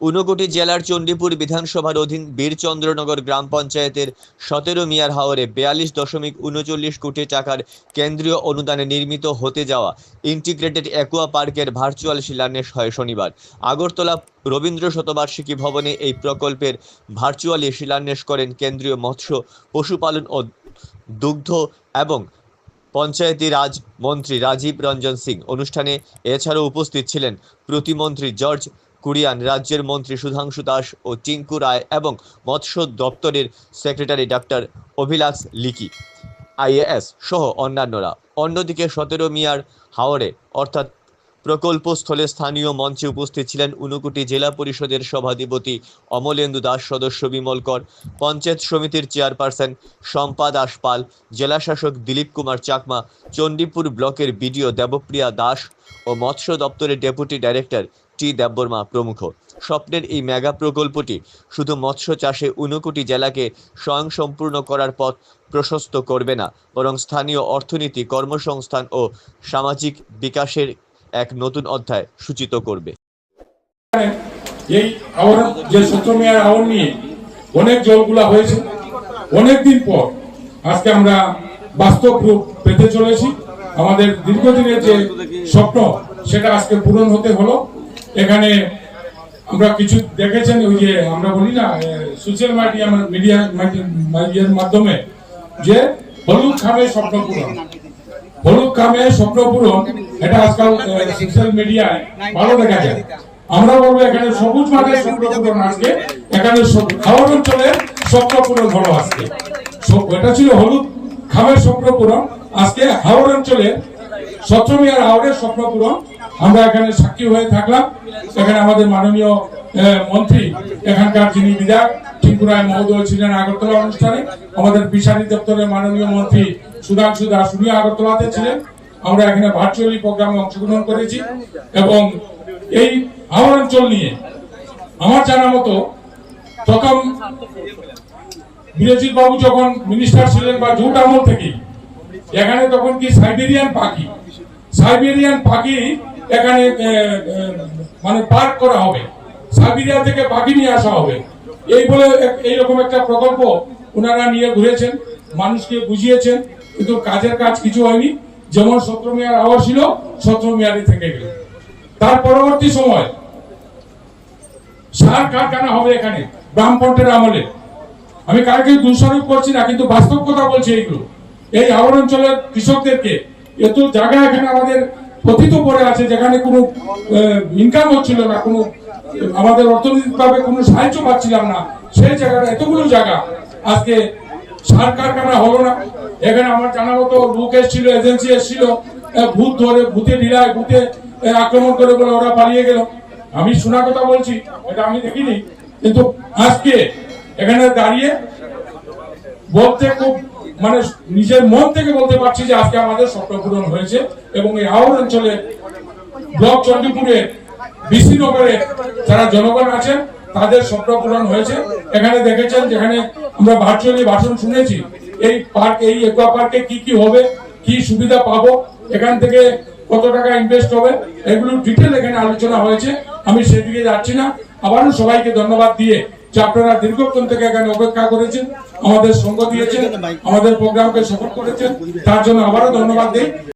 ঊনকোটি জেলার চণ্ডীপুর বিধানসভার অধীন বীরচন্দ্রনগর গ্রাম পঞ্চায়েতের 17 মিয়ার হাওরে 42.39 কোটি টাকার কেন্দ্রীয় অনুদানে নির্মিত হতে যাওয়া ইন্টিগ্রেটেড অ্যাকুয়া পার্কের ভার্চুয়াল শিলান্যাস হয় শনিবার। আগরতলা রবীন্দ্র শতবার্ষিকী ভবনে এই প্রকল্পের ভার্চুয়ালি শিলান্যাস করেন কেন্দ্রীয় মৎস্য, পশুপালন ও দুগ্ধ এবং পঞ্চায়েতি রাজ মন্ত্রী রাজীব রঞ্জন সিং। অনুষ্ঠানে এছাড়াও উপস্থিত ছিলেন প্রতিমন্ত্রী জর্জ কুরিয়ান, রাজ্যের মন্ত্রী সুধাংশু দাস ও টিঙ্কু রায় এবং মৎস্য দপ্তরের সেক্রেটারি ডাক্তার অভিলাষ লিকি, আইএএস সহ অন্যান্যরা। অন্যদিকে 17 মিয়ার হাওরে অর্থাৎ প্রকল্পস্থলে স্থানীয় মঞ্চে উপস্থিত ছিলেন ঊনকোটি জেলা পরিষদের সভাধিপতি অমলেন্দু দাস, সদস্য বিমল কর, পঞ্চায়েত সমিতির চেয়ারপারসন শম্পা দাস পাল, জেলা শাসক দিলীপ কুমার চাকমা, চণ্ডীপুর ব্লকের বিডিও দেবপ্রিয়া দাস ও মৎস্য দপ্তরের ডেপুটি ডাইরেক্টর টি দেববর্মা প্রমুখ। স্বপ্নের এই মেগা প্রকল্পটি শুধু মৎস্য চাষে ঊনকোটি জেলাকে স্বয়ংসম্পূর্ণ করার পথ প্রশস্ত করবে না, বরং স্থানীয় অর্থনীতি, কর্মসংস্থান ও সামাজিক বিকাশের এক নতুন অধ্যায় সূচিত করবে। এই আওয়ার যে 17 মিয়ার আওয়ার নিয়ে অনেক জলগুলা হয়েছে, অনেকদিন পর আজকে আমরা বাস্তব রূপ পেতে চলেছি। আমাদের দীর্ঘদিনের যে স্বপ্ন সেটা আজকে পূরণ হতে হলো। এখানে আমরা কিছু দেখেছেন, ওই যে আমরা বলি না সোশ্যাল মিডিয়ার মাধ্যমে যে হলুদ খামে স্বপ্ন পূরণ, হলুদ খামে স্বপ্ন পূরণ, এটা আজকাল সোশ্যাল মিডিয়ায় ভালো দেখা যায়। আমরা বলবো এখানে সবুজ মাঠের স্বপ্ন পূরণ, আজকে এখানে হাওর অঞ্চলের স্বপ্ন পূরণ হলো। আজকে এটা ছিল হলুদ খামের স্বপ্ন পূরণ, আজকে হাওর অঞ্চলের 17 মিয়ার হাওরের স্বপ্ন পূরণ আমরা এখানে সাক্ষী হয়ে থাকলাম। এখানে আমাদের মাননীয় মন্ত্রী, এখানকার যিনি বিধায়ক টিঙ্কু রায় মহোদয় ছিলেন আগরতলা অনুষ্ঠানে, আমাদের ফিশারি দপ্তরের মাননীয় মন্ত্রী সুধাংশু দাস উনি আগরতলাতে ছিলেন। আমরা এখানে ভার্চুয়ালি প্রোগ্রামে অংশগ্রহণ করেছি এবং এই হাওর অঞ্চল নিয়ে আমার জানা মতো প্রথম বীরজিৎ বাবু যখন মিনিস্টার ছিলেন বা জোট আমল থেকে এখানে তখন কি সাইবেরিয়ান পাখি এখানে মানে পার্ক করা হবে, সাইবেরিয়া থেকে পাখি নিয়ে আসা হবে, এই বলে এইরকম একটা প্রকল্প ওনারা নিয়ে ঘুরেছেন, মানুষকে বুঝিয়েছেন, কিন্তু কাজের কাজ কিছু হয়নি। যেমন 17 মিয়ার আওয়ার ছিল 17 মিয়ারই থেকে গেল। তার পরবর্তী সময় সার কারখানা হবে এখানে ব্রাহ্মণের আমলে। আমি কাউকে দোষারোপ করছি না, কিন্তু বাস্তব কথা বলছি। এইগুলো এই হাওর অঞ্চলের কৃষকদেরকে এত জায়গা এখানে আমাদের পতিত পড়ে আছে, যেখানে কোনো ইনকাম হচ্ছিল না, কোনো আমাদের অর্থনৈতিকভাবে কোনো সাহায্য পাচ্ছিলাম না, সেই জায়গাটা এতগুলো জায়গা আজকে সার কারখানা হলো না। এখানে আমার জানা মতো লোক এসেছিল, এজেন্সি এসেছিল, ভূত ধরে ভূতে ঢিলায় ভূতে আক্রমণ করে বলে ওরা পালিয়ে গেল। আমি শোনা কথা বলছি, এটা আমি দেখিনি, কিন্তু আজকে এখানে দাঁড়িয়ে বলতে খুব মানে নিজের মন থেকে বলতে পারছি যে আজকে আমাদের স্বপ্ন পূরণ হয়েছে। এবং এই হাওর অঞ্চলে ব্লক চণ্ডীপুরে বিসি নগরে যারা জনগণ আছেন তাদের স্বপ্ন পূরণ হয়েছে। এখানে দেখেছেন, যেখানে আমরা ভার্চুয়ালি ভাষণ শুনেছি, এই পার্ক, এই একুয়া পার্কে কি কি হবে, কি সুবিধা পাবো, এখান থেকে কত টাকা ইনভেস্ট হবে, এগুলো ডিটেল এখানে আলোচনা হয়েছে। আমি সেদিকে যাচ্ছি না। আবারও সবাইকে ধন্যবাদ দিয়ে যে আপনারা দীর্ঘক্ষণ থেকে এখানে অপেক্ষা করেছেন, আমাদের সঙ্গ দিয়েছেন, আমাদের প্রোগ্রামকে সফল করেছেন, তার জন্য আবারও ধন্যবাদ দিই।